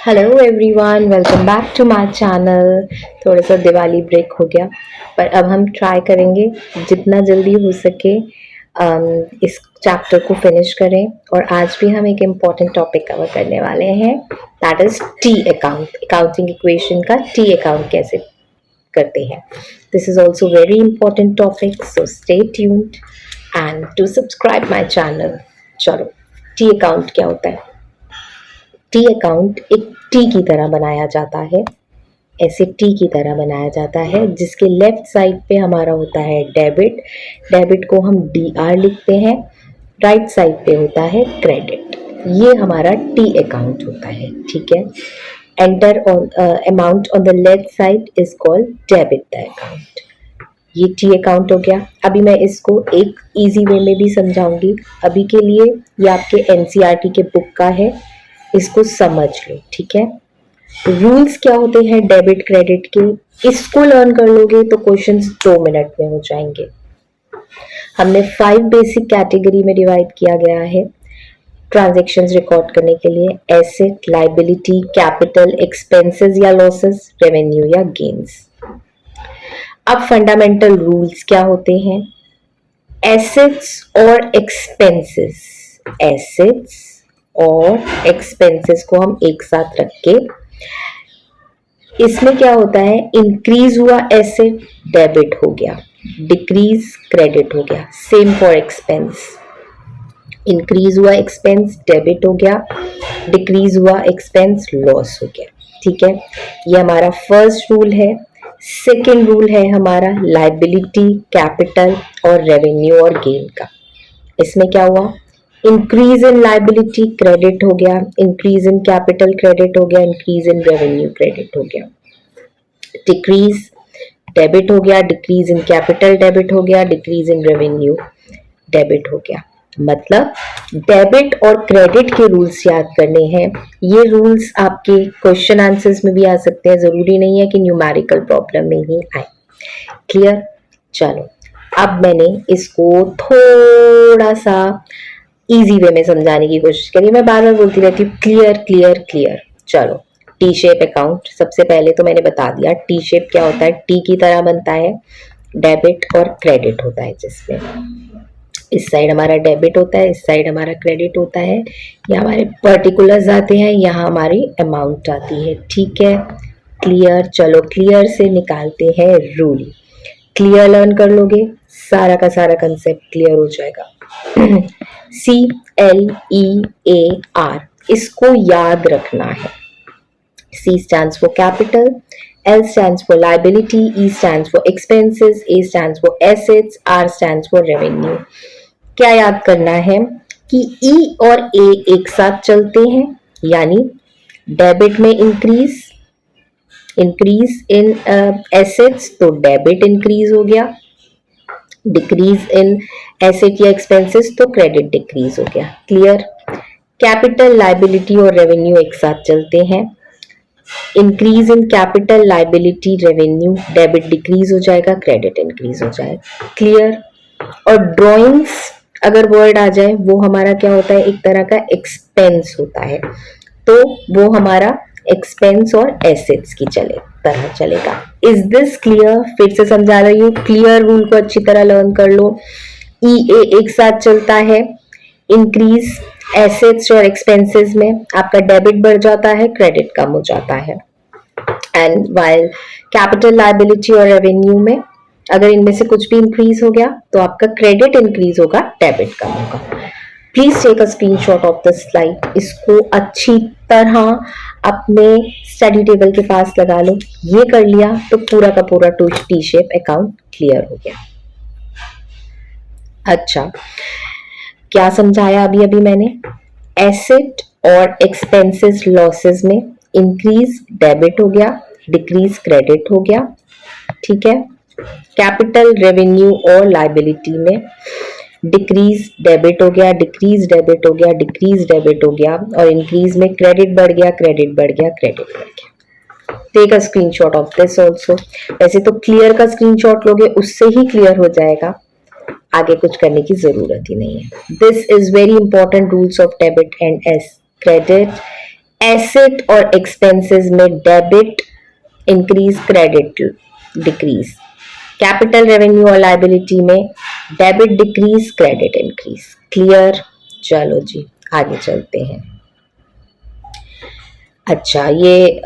Hello everyone, welcome back to my channel. थोड़ा सा Diwali break हो गया, पर अब हम ट्राई करेंगे जितना जल्दी हो सके इस चैप्टर को फिनिश करें। और आज भी हम एक इम्पॉर्टेंट टॉपिक कवर करने वाले हैं, that is T account. Accounting equation का टी अकाउंट कैसे करते हैं। This is also very important topic, so stay tuned and to subscribe my channel. चलो, टी अकाउंट क्या होता है? टी अकाउंट एक टी की तरह बनाया जाता है, ऐसे टी की तरह बनाया जाता है जिसके लेफ्ट साइड पे हमारा होता है डेबिट। डेबिट को हम डी आर लिखते हैं। राइट साइड पे होता है क्रेडिट। ये हमारा टी अकाउंट होता है, ठीक है। Enter on amount on the left side is called debit the account. ये टी अकाउंट हो गया। अभी मैं इसको एक इजी वे में भी समझाऊंगी। अभी के लिए ये आपके एनसीईआरटी के बुक का है, इसको समझ लो, ठीक है। रूल्स क्या होते हैं डेबिट क्रेडिट के, इसको लर्न कर लोगे तो क्वेश्चंस 2 मिनट में हो जाएंगे। हमने 5 बेसिक कैटेगरी में डिवाइड किया गया है ट्रांजैक्शंस रिकॉर्ड करने के लिए: एसेट, लायबिलिटी, कैपिटल, एक्सपेंसेस या लॉसेस, रेवेन्यू या गेन्स। अब फंडामेंटल रूल्स क्या होते हैं? एसेट्स और एक्सपेंसेस, एसेट्स और एक्सपेंसेस को हम एक साथ रख के, इसमें क्या होता है, इंक्रीज हुआ एसेट डेबिट हो गया, डिक्रीज क्रेडिट हो गया। सेम फॉर एक्सपेंस, इंक्रीज हुआ एक्सपेंस डेबिट हो गया, डिक्रीज हुआ एक्सपेंस लॉस हो गया, ठीक है। ये हमारा फर्स्ट रूल है। सेकेंड रूल है हमारा लायबिलिटी, कैपिटल और रेवेन्यू और गेन का। इसमें क्या हुआ, इंक्रीज इन लायबिलिटी क्रेडिट हो गया, इंक्रीज इन कैपिटल क्रेडिट हो गया, इंक्रीज इन रेवेन्यू क्रेडिट हो गया। डिक्रीज डेबिट हो गया, डिक्रीज इन कैपिटल डेबिट हो गया, डिक्रीज इन रेवेन्यू डेबिट हो गया। मतलब डेबिट और क्रेडिट के रूल्स याद करने हैं। ये रूल्स आपके क्वेश्चन आंसर्स में भी आ सकते हैं, जरूरी नहीं है कि न्यूमेरिकल प्रॉब्लम में ही आए। क्लियर? चलो, अब मैंने इसको थोड़ा सा इजी वे में समझाने की कोशिश करी। मैं बार बार बोलती रहती हूँ क्लियर क्लियर क्लियर। चलो, टी शेप अकाउंट। सबसे पहले तो मैंने बता दिया टी शेप क्या होता है। टी की तरह बनता है, डेबिट और क्रेडिट होता है, जिसमें इस साइड हमारा डेबिट होता है, इस साइड हमारा क्रेडिट होता है। यहाँ हमारे पर्टिकुलर्स आते हैं, यहाँ हमारी अमाउंट आती है, ठीक है। क्लियर? चलो, क्लियर से निकालते हैं रूल। क्लियर लर्न कर लोगे, सारा का सारा कंसेप्ट क्लियर हो जाएगा। CLEAR, इसको याद रखना है। C stands for capital, L stands for liability, E stands for expenses, A stands for assets, R stands for revenue। क्या याद करना है कि E और A एक साथ चलते हैं, यानी डेबिट में इंक्रीज इन एसेट्स तो डेबिट इंक्रीज हो गया, डिक्रीज इन एसेट या एक्सपेंसेस तो क्रेडिट डिक्रीज हो गया। क्लियर? कैपिटल, लायबिलिटी और रेवेन्यू एक साथ चलते हैं। Increase in capital, liability, revenue, debit decrease हो जाएगा, क्रेडिट इंक्रीज हो जाएगा। क्लियर? और ड्रॉइंग्स अगर वर्ड आ जाए, वो हमारा क्या होता है, एक तरह का एक्सपेंस होता है, तो वो हमारा एक्सपेंस और एसेट्स की तरह चलेगा। Is this clear? फिर से समझा रही हूँ, क्लियर रूल को अच्छी तरह लर्न कर लो। EA एक साथ चलता है, इंक्रीज एसेट्स और एक्सपेंसेस में आपका डेबिट बढ़ जाता है, क्रेडिट कम हो जाता है। एंड वाइल कैपिटल, लायबिलिटी और रेवेन्यू में अगर इनमें से कुछ भी इंक्रीज हो गया तो आपका क्रेडिट इंक्रीज होगा, डेबिट कम होगा। Please take a screenshot of the slide. इसको अच्छी तरह अपने स्टडी टेबल के पास लगा लो। ये कर लिया तो पूरा का पूरा टी शेप अकाउंट क्लियर हो गया। अच्छा, क्या समझाया अभी मैंने? एसेट और एक्सपेंसेस लॉसेस में इंक्रीज डेबिट हो गया, डिक्रीज क्रेडिट हो गया, ठीक है। कैपिटल, रेवेन्यू और लायबिलिटी में डिक्रीज डेबिट हो गया, डिक्रीज डेबिट हो गया, डिक्रीज डेबिट हो गया, और इंक्रीज में क्रेडिट बढ़ गया, क्रेडिट बढ़ गया, क्रेडिट बढ़ गया। Take a screenshot of this also. वैसे तो क्लियर का स्क्रीनशॉट लोगे, उससे ही क्लियर हो जाएगा, आगे कुछ करने की जरूरत ही नहीं है। This is very important rules of debit and credit asset और एक्सपेंसेस में debit increase, credit decrease. Capital, revenue और लायबिलिटी में debit decrease, credit increase. Clear? चलो जी आगे चलते हैं। अच्छा, ये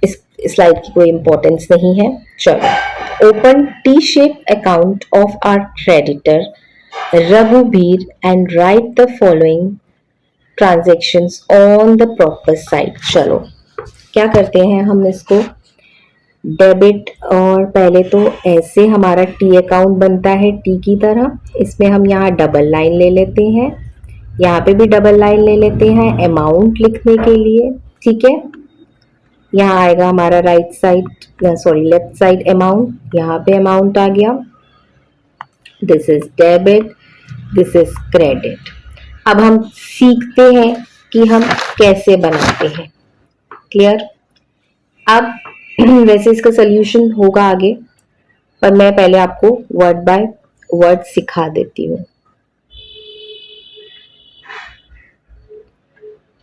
इस स्लाइड की कोई इंपॉर्टेंस नहीं है। चलो, open T shape account of our creditor Raghubir and write the following transactions on the proper side. चलो क्या करते हैं हम इसको, डेबिट, और पहले तो ऐसे हमारा टी अकाउंट बनता है टी की तरह, इसमें हम यहाँ डबल लाइन ले लेते हैं, यहाँ पे भी डबल लाइन ले लेते हैं अमाउंट लिखने के लिए। ठीक है, यहाँ आएगा हमारा right side, sorry left side amount, यहाँ पे अमाउंट आ गया। This is debit, this is credit. अब हम सीखते हैं कि हम कैसे बनाते हैं। क्लियर? अब वैसे इसका सल्यूशन होगा आगे, पर मैं पहले आपको वर्ड बाय वर्ड सिखा देती हूँ।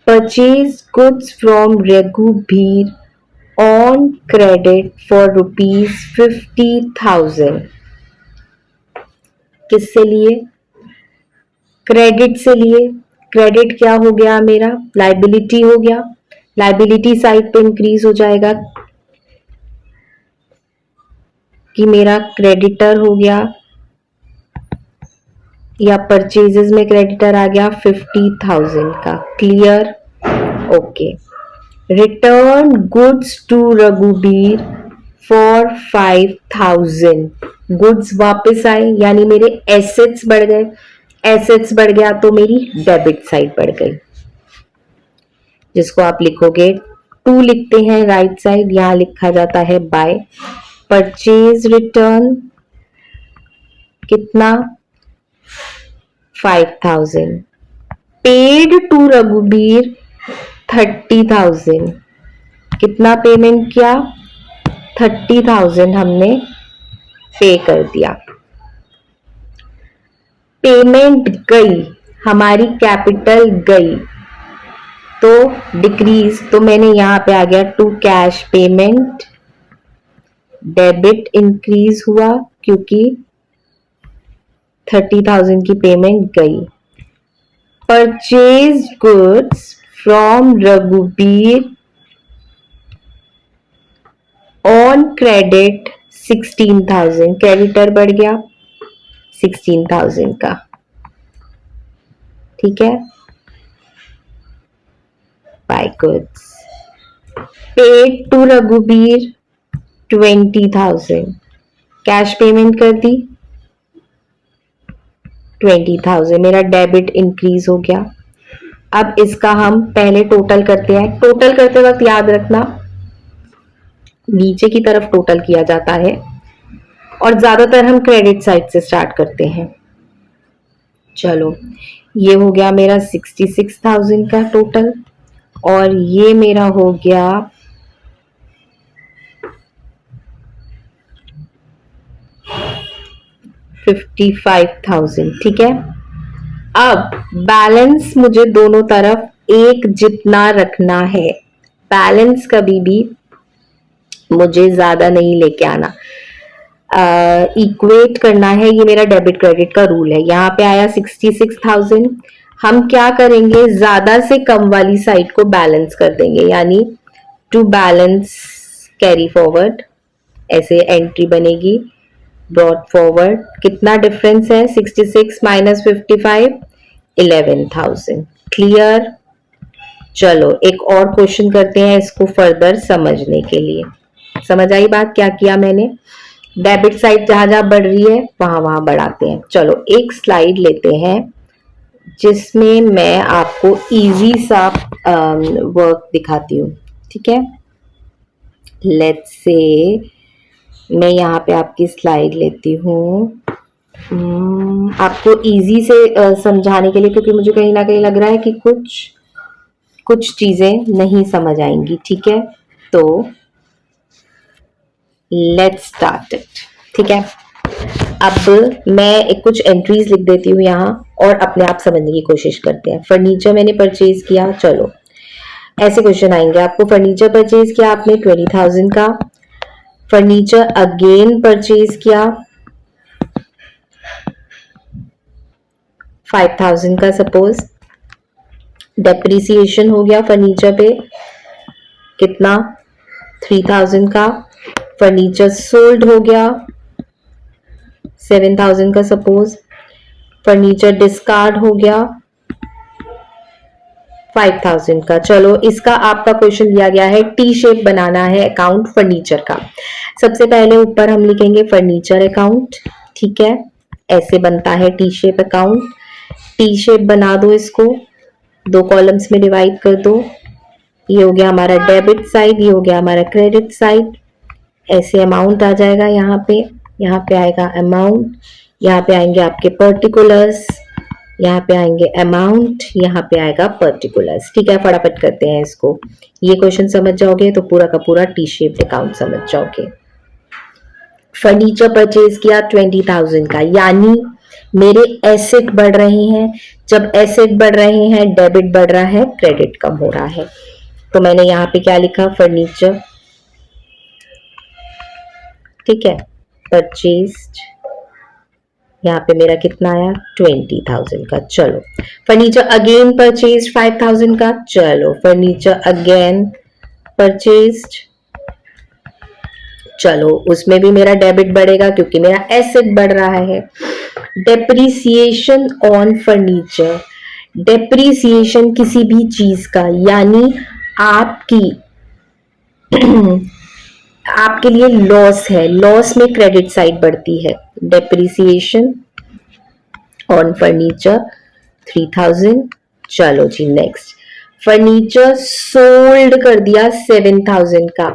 Purchase goods from Raghubir on credit for ₹50,000। किससे लिए? क्रेडिट से लिए। क्रेडिट क्या हो गया मेरा? लाइबिलिटी हो गया। लाइबिलिटी साइड पे इंक्रीज हो जाएगा कि मेरा क्रेडिटर हो गया, या परचेजेस में क्रेडिटर आ गया 50,000 का। Clear? Okay. Return goods to Raghubir for 5,000। Goods वापस आए, यानी मेरे एसेट्स बढ़ गए। एसेट्स बढ़ गया तो मेरी डेबिट साइड बढ़ गई, जिसको आप लिखोगे 2 लिखते हैं राइट साइड, यहां लिखा जाता है बाय। परचेज रिटर्न कितना? 5,000। Paid to Raghubir 30,000। कितना पेमेंट किया? 30,000 हमने पे कर दिया। पेमेंट गई, हमारी कैपिटल गई तो डिक्रीज, तो मैंने यहां पे आ गया to cash payment. Debit increase हुआ क्योंकि 30,000 की पेमेंट गई। Purchase goods from Raghubir on credit 16,000। Creditor बढ़ गया 16,000 का। ठीक है, buy goods. Paid to Raghubir 20,000। Cash payment कर दी 20,000, मेरा डेबिट इंक्रीज हो गया। अब इसका हम पहले टोटल करते हैं। टोटल करते वक्त याद रखना नीचे की तरफ टोटल किया जाता है, और ज्यादातर हम क्रेडिट साइड से स्टार्ट करते हैं। चलो, ये हो गया मेरा 66,000 का टोटल, और ये मेरा हो गया 55,000। ठीक है, अब बैलेंस मुझे दोनों तरफ एक जितना रखना है। बैलेंस कभी भी मुझे ज्यादा नहीं लेके आना, इक्वेट करना है। ये मेरा डेबिट क्रेडिट का रूल है। यहाँ पे आया 66,000, हम क्या करेंगे, ज्यादा से कम वाली साइड को बैलेंस कर देंगे, यानी टू बैलेंस कैरी फॉरवर्ड, ऐसे एंट्री बनेगी। ब्रॉट फॉरवर्ड, कितना डिफरेंस है? 66 माइनस 55, 11,000। क्लियर? चलो एक और क्वेश्चन करते हैं इसको फर्दर समझने के लिए। समझ आई बात? क्या किया मैंने, डेबिट साइड जहां जहां बढ़ रही है वहां वहां बढ़ाते हैं। चलो एक स्लाइड लेते हैं जिसमें मैं आपको इजी सा वर्क दिखाती हूँ। ठीक है, लेट्स से मैं यहाँ पे आपकी स्लाइड लेती हूँ आपको इजी से समझाने के लिए, क्योंकि मुझे कहीं ना कहीं लग रहा है कि कुछ चीजें नहीं समझ आएंगी। ठीक है, तो लेट्स स्टार्ट इट। ठीक है, अब मैं कुछ एंट्रीज लिख देती हूँ यहाँ, और अपने आप समझने की कोशिश करते हैं। फर्नीचर मैंने परचेज किया, चलो ऐसे क्वेश्चन आएंगे आपको। फर्नीचर परचेज किया आपने 20,000 का, फर्नीचर अगेन परचेज किया 5,000 का सपोज, डेप्रिसिएशन हो गया फर्नीचर पे कितना 3,000 का, फर्नीचर सोल्ड हो गया 7,000 का सपोज, फर्नीचर डिस्कार्ड हो गया 5,000 का। चलो इसका आपका क्वेश्चन दिया गया है, टी शेप बनाना है अकाउंट फर्नीचर का। सबसे पहले ऊपर हम लिखेंगे फर्नीचर अकाउंट, ठीक है, ऐसे बनता है T shape account. T shape बना दो, इसको दो कॉलम्स में डिवाइड कर दो। ये हो गया हमारा डेबिट साइड, ये हो गया हमारा क्रेडिट साइड। ऐसे अमाउंट आ जाएगा यहाँ पे आएगा अमाउंट, यहाँ पे आएंगे आपके पर्टिकुलर्स, यहाँ पे आएंगे अमाउंट, यहाँ पे आएगा पर्टिकुलर्स। ठीक है, फटाफट करते हैं इसको। ये क्वेश्चन समझ जाओगे तो पूरा का पूरा टी शेप्ड अकाउंट समझ जाओगे। फर्नीचर परचेज किया 20,000 का, यानी मेरे एसेट बढ़ रहे हैं। जब एसेट बढ़ रहे हैं, डेबिट बढ़ रहा है, क्रेडिट कम हो रहा है। तो मैंने यहाँ पे क्या लिखा, फर्नीचर, ठीक है, परचेज्ड, यहाँ पे मेरा कितना आया 20,000 का। चलो फर्नीचर अगेन परचेज 5,000 का, चलो फर्नीचर अगेन परचेज्ड, चलो उसमें भी मेरा डेबिट बढ़ेगा क्योंकि मेरा एसेट बढ़ रहा है। डेप्रिसिएशन ऑन फर्नीचर, डेप्रिसिएशन किसी भी चीज का, यानी आपकी आपके लिए लॉस है, लॉस में क्रेडिट साइड बढ़ती है। Depreciation on furniture 3,000। चलो जी नेक्स्ट, फर्नीचर सोल्ड कर दिया 7,000 का,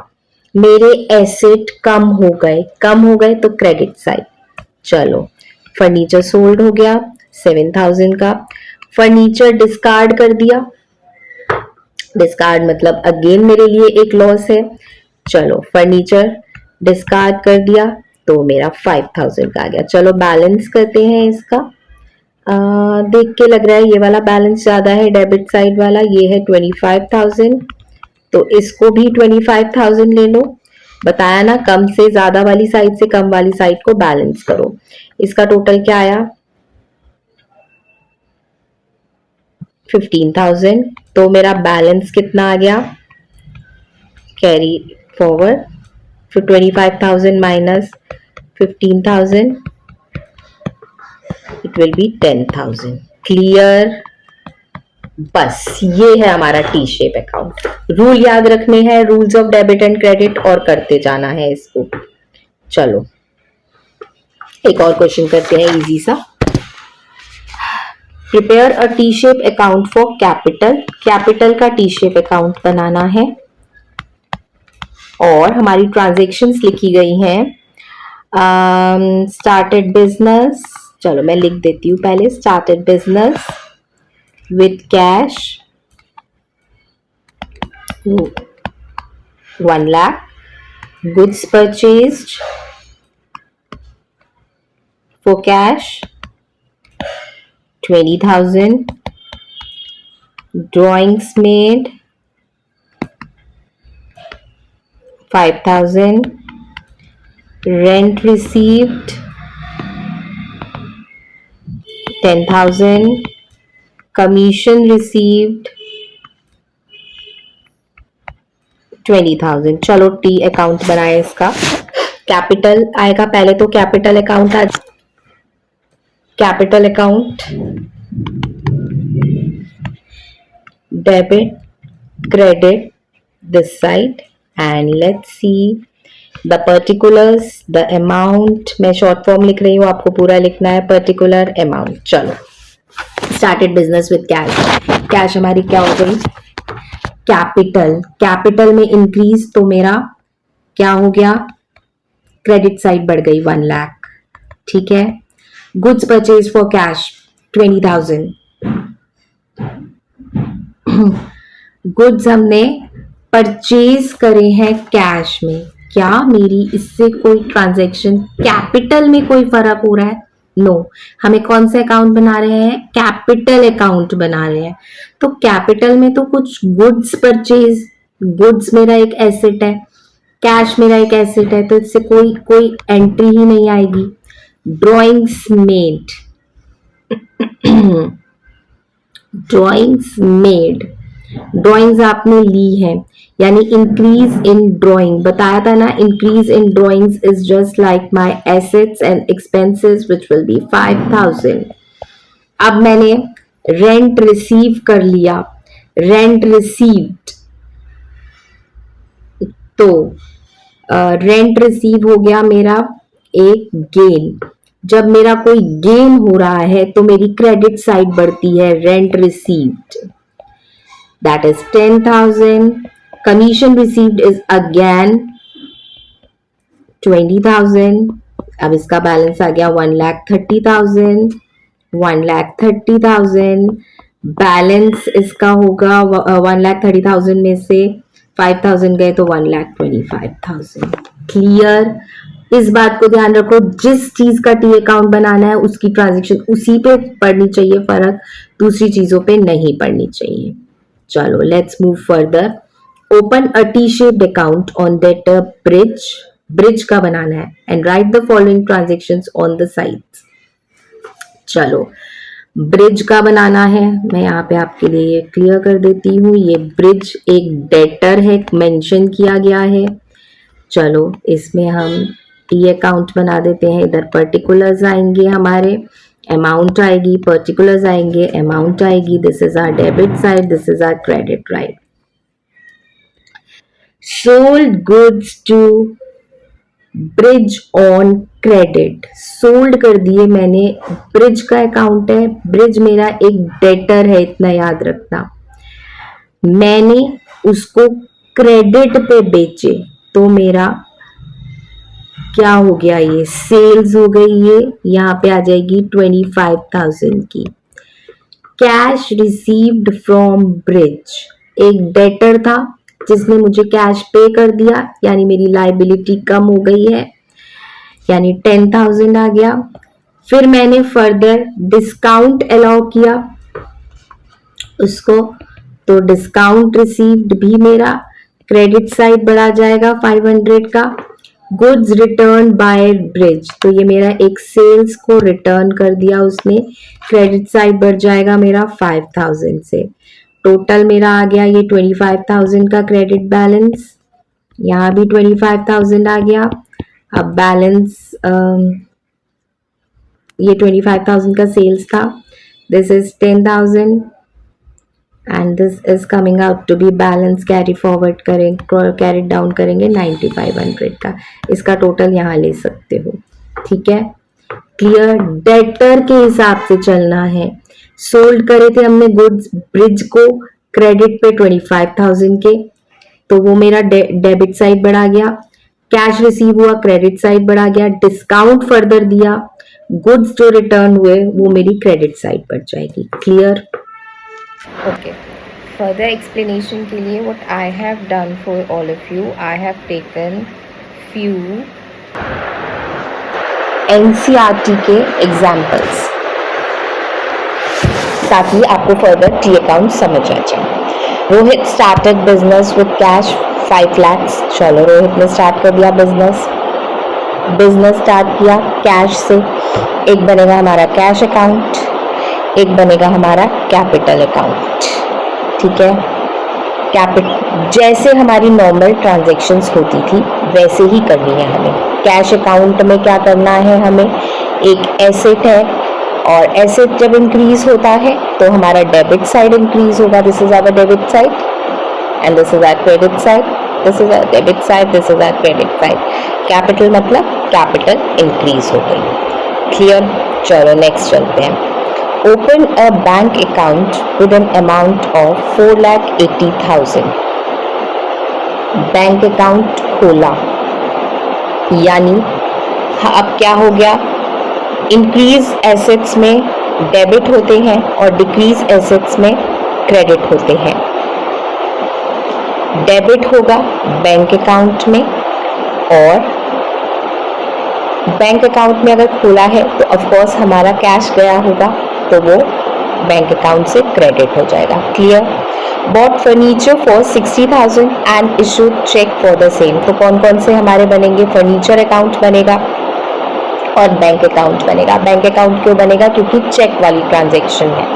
मेरे एसेट कम हो गए तो क्रेडिट साइड। चलो फर्नीचर सोल्ड हो गया 7,000 का, फर्नीचर डिस्कार्ड कर दिया, डिस्कार्ड मतलब अगेन मेरे लिए एक लॉस है। चलो फर्नीचर डिस्कार्ड कर दिया तो मेरा 5,000 का आ गया। चलो बैलेंस करते हैं इसका। देख के लग रहा है ये वाला बैलेंस ज्यादा है, डेबिट साइड वाला, ये है 25,000, तो इसको भी 25,000 ले लो। बताया ना, कम से ज्यादा वाली साइड से कम वाली साइड को बैलेंस करो। इसका टोटल क्या आया 15,000, तो मेरा बैलेंस कितना आ गया, कैरी फॉरवर्ड, फिर 25,000 minus 15,000, it will be 10,000। Clear? बस ये है हमारा टी शेप अकाउंट। रूल याद रखने हैं, rules of debit and credit, और करते जाना है इसको। चलो एक और क्वेश्चन करते हैं इजी सा। Prepare a T shape account for capital, capital का टी शेप अकाउंट बनाना है और हमारी ट्रांजैक्शंस लिखी गई हैं। स्टार्टेड बिजनेस, चलो मैं लिख देती हूँ पहले, started business with cash 1 lakh, goods purchased for cash 20,000, drawings made 5,000, rent received 10,000, commission received 20,000। चलो टी अकाउंट बनाए इसका। कैपिटल आएगा पहले, तो capital account capital account, debit credit this side, and let's see the particulars, the amount, मैं short form लिख रही हूँ, आपको पूरा लिखना है, पर्टिकुलर अमाउंट। चलो started business with cash, cash हमारी क्या हो गई कैपिटल, कैपिटल में इंक्रीज तो मेरा क्या हो गया, क्रेडिट साइड बढ़ गई 1 लाख, ठीक है। Goods purchase for cash 20,000, goods हमने परचेज करे हैं कैश में, क्या मेरी इससे कोई ट्रांजैक्शन कैपिटल में कोई फर्क हो रहा है, नो, हमें कौन सा अकाउंट बना रहे हैं? कैपिटल अकाउंट बना रहे हैं। तो कैपिटल में तो कुछ गुड्स परचेज, गुड्स मेरा एक एसेट है, कैश मेरा एक एसेट है, तो इससे कोई कोई एंट्री ही नहीं आएगी। Drawings made, drawings made, drawings आपने ली है, यानी इंक्रीज इन ड्रॉइंग बताया था ना, increase in drawings is just like my assets and expenses which will be 5000। अब मैंने रेंट रिसीव कर लिया, रेंट रिसीव्ड, तो रेंट रिसीव हो गया मेरा एक गेन। जब मेरा कोई गेन हो रहा है तो मेरी क्रेडिट साइड बढ़ती है, rent received, that is 10,000। Commission received is again 20,000। अब इसका बैलेंस आ गया 1,30,000, 1,30,000। बैलेंस इसका होगा 1,30,000 में से 5,000 गए तो 1,25,000। क्लियर? इस बात को ध्यान रखो, जिस चीज का टी अकाउंट बनाना है उसकी ट्रांजेक्शन उसी पे पड़नी चाहिए, फर्क दूसरी चीजों पे नहीं पड़नी चाहिए। चलो let's move further. Open a T shaped account on debtor bridge, bridge का बनाना है, and write the following transactions on the sides. चलो ब्रिज का बनाना है, मैं यहाँ पे आपके लिए ये क्लियर कर देती हूँ। ये ब्रिज एक डेटर है, मेंशन किया गया है। चलो इसमें हम टी अकाउंट बना देते हैं। इधर पर्टिकुलर्स आएंगे, हमारे अमाउंट आएगी, पर्टिकुलर्स आएंगे, अमाउंट आएगी। This is our debit side, this is our credit right. Sold goods to Brij on credit, sold कर दिए मैंने, ब्रिज का अकाउंट है, ब्रिज मेरा एक डेटर है, इतना याद रखना। मैंने उसको क्रेडिट पे बेचे तो मेरा क्या हो गया, ये सेल्स हो गई, ये यहाँ पे आ जाएगी 25,000 की। कैश रिसीव्ड फ्रॉम ब्रिज, एक डेटर था जिसने मुझे कैश पे कर दिया, यानी मेरी लाइबिलिटी कम हो गई है, यानी 10,000 आ गया। फिर मैंने फर्दर डिस्काउंट अलाउ किया उसको, तो डिस्काउंट रिसीव्ड भी मेरा क्रेडिट साइड बढ़ा जाएगा 500 का। गुड्स रिटर्न बाय ब्रिज, तो ये मेरा एक सेल्स को रिटर्न कर दिया उसने, क्रेडिट साइड बढ़ जाएगा मेरा 5,000 से। टोटल मेरा आ गया ये 25,000 का क्रेडिट बैलेंस, यहाँ भी 25,000 आ गया। अब बैलेंस ये 25,000 का सेल्स था, this is 10,000 and this is coming out to be balance. Carry forward करेंगे, कैरी डाउन करेंगे 9,500 का, इसका टोटल यहाँ ले सकते हो। ठीक है, क्लियर? डेटर के हिसाब से चलना है। सोल्ड करे थे हमने गुड्स ब्रिज को क्रेडिट पे 25,000 के, तो वो मेरा डेबिट साइड बढ़ा गया। कैश रिसीव हुआ, क्रेडिट साइड बढ़ा गया। डिस्काउंट फर्दर दिया, गुड्स जो रिटर्न हुए वो मेरी क्रेडिट साइड बढ़ जाएगी। क्लियर? ओके, फर्दर एक्सप्लेनेशन के लिए what I have done for all of you, I have taken few NCERT के एग्जाम्पल्स ताकि आपको फर्दर टी अकाउंट समझ आ जाए। Rohit started business with cash 5 lakhs। चलो रोहित ने स्टार्ट कर दिया बिजनेस, बिजनेस स्टार्ट किया कैश से। एक बनेगा हमारा कैश अकाउंट, एक बनेगा हमारा कैपिटल अकाउंट। ठीक है, जैसे हमारी नॉर्मल ट्रांजैक्शंस होती थी वैसे ही करनी है हमें। कैश अकाउंट में क्या करना है हमें, एक एसेट है और एसेट जब इंक्रीज होता है तो हमारा डेबिट साइड इंक्रीज होगा, this is our debit side and this is our credit side, this is our debit side, this is our credit side. Capital मतलब कैपिटल इंक्रीज हो गई। क्लियर? चलो नेक्स्ट चलते हैं। Open a bank account with an amount of 4,80,000। Bank account खोला, यानी अब क्या हो गया, इंक्रीज एसेट्स में डेबिट होते हैं और डिक्रीज एसेट्स में क्रेडिट होते हैं। डेबिट होगा बैंक अकाउंट में और बैंक अकाउंट में अगर खोला है तो ऑफकोर्स हमारा कैश गया होगा, तो वो बैंक अकाउंट से क्रेडिट हो जाएगा। Clear? Bought furniture for 60,000 and issued cheque for the same. तो कौन कौन से हमारे बनेंगे? फर्नीचर अकाउंट बनेगा और बैंक अकाउंट बनेगा। बैंक अकाउंट क्यों बनेगा? क्योंकि चेक वाली ट्रांजेक्शन है।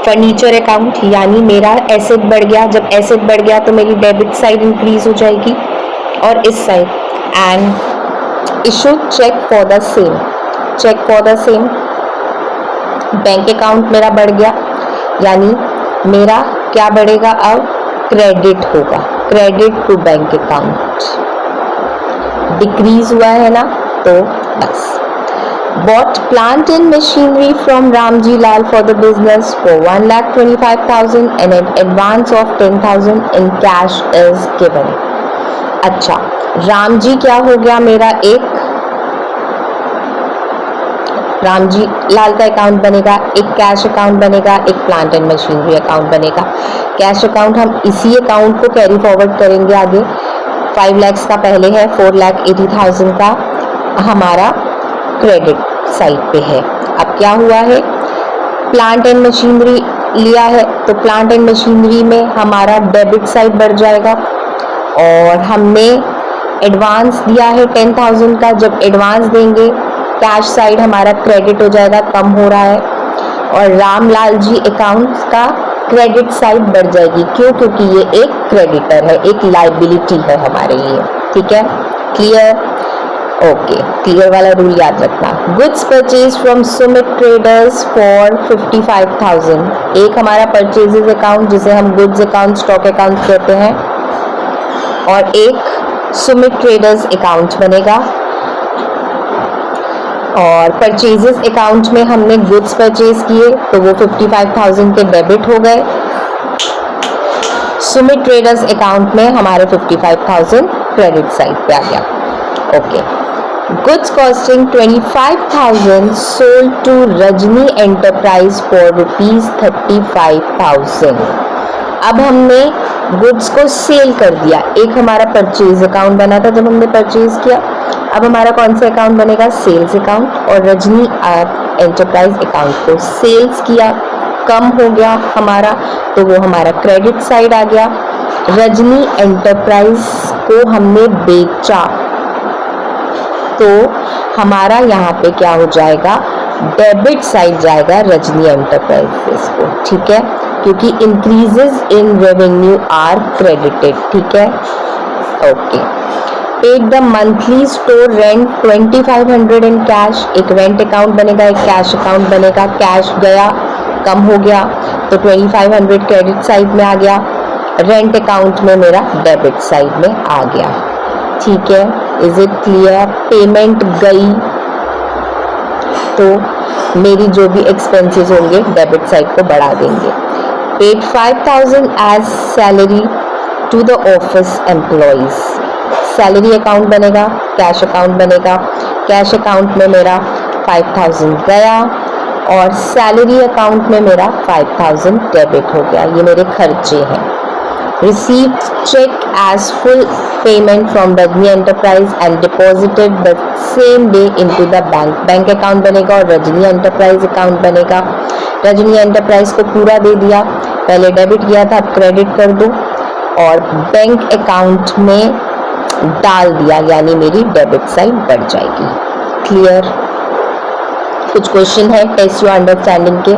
फर्नीचर अकाउंट यानी मेरा एसेट बढ़ गया, जब एसेट बढ़ गया तो मेरी डेबिट साइड इंक्रीज हो जाएगी और इस side, and issue cheque for the same. Cheque for the same, bank account मेरा बढ़ गया यानी मेरा क्या बढ़ेगा? अब क्रेडिट होगा, credit to bank account. Decrease हुआ है ना, तो बस। Bought plant and machinery from Ramji Lal for the business for 1,25,000 and an advance of 10,000 in cash is given. अच्छा, रामजी क्या हो गया मेरा? एक रामजी लाल का अकाउंट बनेगा, एक कैश अकाउंट बनेगा, एक प्लांट एंड मशीनरी अकाउंट बनेगा। कैश अकाउंट हम इसी अकाउंट को कैरी फॉरवर्ड करेंगे आगे। 5 लाख का पहले है, 4,80,000 का हमारा क्रेडिट साइड पे है। अब क्या हुआ है? प्लांट एंड मशीनरी लिया है तो प्लांट एंड मशीनरी में हमारा डेबिट साइड बढ़ जाएगा और हमने एडवांस दिया है 10,000 का। जब एडवांस देंगे कैश साइड हमारा क्रेडिट हो जाएगा, कम हो रहा है, और रामलाल जी अकाउंट का क्रेडिट साइड बढ़ जाएगी। क्यों? क्योंकि ये एक क्रेडिटर है, एक लाइबिलिटी है हमारे लिए। ठीक है? क्लियर? ओके, क्लियर वाला रूल याद रखना। Goods purchase from Sumit traders for 55,000। एक हमारा परचेजेज अकाउंट जिसे हम गुड्स अकाउंट, स्टॉक अकाउंट कहते हैं, और एक सुमित ट्रेडर्स अकाउंट बनेगा। और परचेजेस अकाउंट में हमने गुड्स परचेज किए तो वो 55,000 के डेबिट हो गए। सुमित ट्रेडर्स अकाउंट में हमारे 55,000 क्रेडिट साइड पे आ गया। Okay, goods costing 25,000 sold to Rajni enterprise for ₹35,000। अब हमने गुड्स को सेल कर दिया। एक हमारा परचेज अकाउंट बना था जब हमने परचेज किया, अब हमारा कौन सा अकाउंट बनेगा? Sales account. और रजनी एंटरप्राइज अकाउंट को सेल्स किया, कम हो गया हमारा, तो वो हमारा क्रेडिट साइड आ गया। रजनी एंटरप्राइज को हमने बेचा तो हमारा यहाँ पे क्या हो जाएगा? डेबिट साइड जाएगा रजनी एंटरप्राइजेस को। ठीक है? क्योंकि increases in revenue are credited. ठीक है? Okay, paid the monthly store rent 2,500 in cash. एक रेंट अकाउंट बनेगा, एक कैश अकाउंट बनेगा। कैश गया, कम हो गया, तो 2,500 क्रेडिट साइड में आ गया, रेंट अकाउंट में मेरा डेबिट साइड में आ गया। ठीक है? Is it clear? पेमेंट गई तो मेरी जो भी एक्सपेंसेस होंगे डेबिट साइड को बढ़ा देंगे। Paid 5,000 as salary to the office employees. Salary account बनेगा, कैश अकाउंट बनेगा। कैश अकाउंट में मेरा 5,000 गया और सैलरी अकाउंट में मेरा 5,000 डेबिट हो गया। ये मेरे खर्चे हैं। Received check as full payment from Rajni Enterprise and deposited the same day into the bank. Bank account बनेगा और रजनी एंटरप्राइज अकाउंट बनेगा। रजनी एंटरप्राइज को पूरा दे दिया, पहले डेबिट किया था, अब क्रेडिट कर दो और बैंक अकाउंट में डाल दिया, यानी मेरी डेबिट साइड बढ़ जाएगी। क्लियर? कुछ क्वेश्चन है टेस्ट योर अंडरस्टैंडिंग के,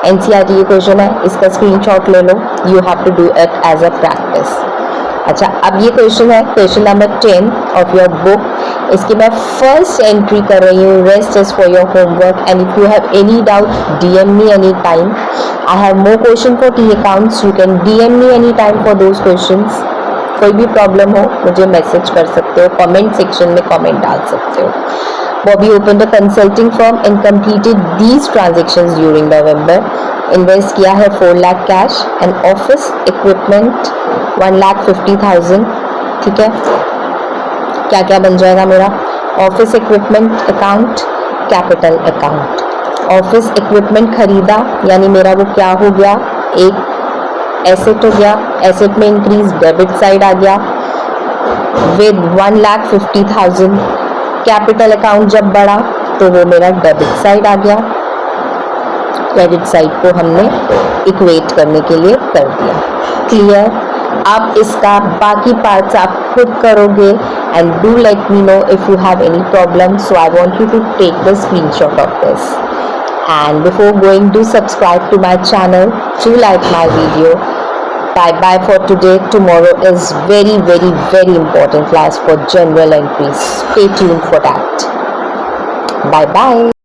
एनसीईआरटी ये क्वेश्चन है, इसका स्क्रीनशॉट ले लो। You have to do it as a practice. अच्छा, अब ये क्वेश्चन है question number 10 of your book. इसकी मैं फर्स्ट एंट्री कर रही हूँ, rest is for your homework and if you have any doubt DM me any time. I have more question for T accounts, you can DM me any time for those questions. कोई भी problem हो मुझे message कर सकते हो, comment section में comment डाल सकते हो। Bobby opened a consulting firm and completed these transactions during November. Invest किया है 4 lakh cash and office equipment 1,50,000। ठीक है? क्या क्या बन जाएगा मेरा? Office equipment account, capital account. Office equipment खरीदा यानी मेरा वो क्या हो गया? एक एसेट हो गया, एसेट में इंक्रीज डेबिट साइड आ गया विद 1,50,000 कैपिटल अकाउंट जब बढ़ा तो वो मेरा डेबिट साइड आ गया, क्रेडिट साइड को हमने इक्वेट करने के लिए कर दिया। क्लियर? आप इसका बाकी पार्ट्स आप खुद करोगे and do let me know if you have any problem. So I want you to take the screenshot of this and before going, do subscribe to my channel, do like my video. Bye bye for today. Tomorrow is very important class for general entries. Stay tuned for that. Bye bye.